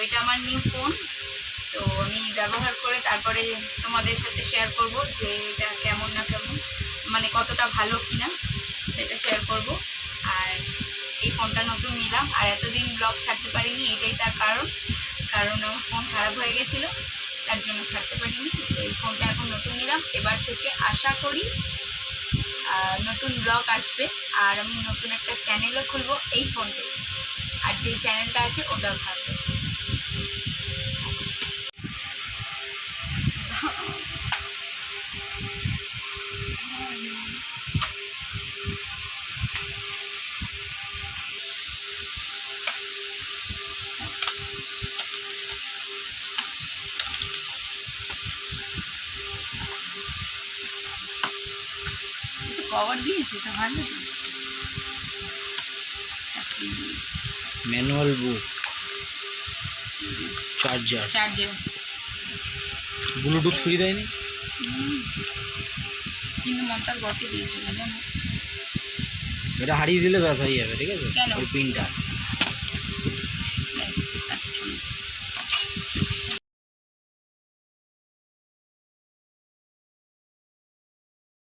এটা আমার new phone, তো আমি ব্যবহার করে তারপরে তোমাদের সাথে শেয়ার করব যে এটা কেমন না কেমন, মানে কতটা ভালো কিনা সেটা শেয়ার করব। আর এই ফোনটা নতুন নিলাম, আর এতদিন ব্লগ ছাড়তে পারিনি, এটাই তার কারণ আমার ফোন খারাপ হয়ে গেছিলো, তার জন্য ছাড়তে পারিনি। তো এই ফোনটা এখন নতুন নিলাম, এবার থেকে আশা করি নতুন ব্লগ আসবে, আর আমি নতুন একটা চ্যানেলও খুলবো এই ফোন থেকে, আর যেই চ্যানেলটা আছে ওটাও থাকবে। কভার দিয়েছে তো ভালো। ম্যানুয়াল বুক, চার্জার, ব্লুটুথ ফ্রি দেয়নি কিন্তু মনটা বটে দিয়েছিল জানো। এটা হারিয়ে দিলে ব্যাস হয়ে যাবে, ঠিক আছে? কেন? ওই পিনটা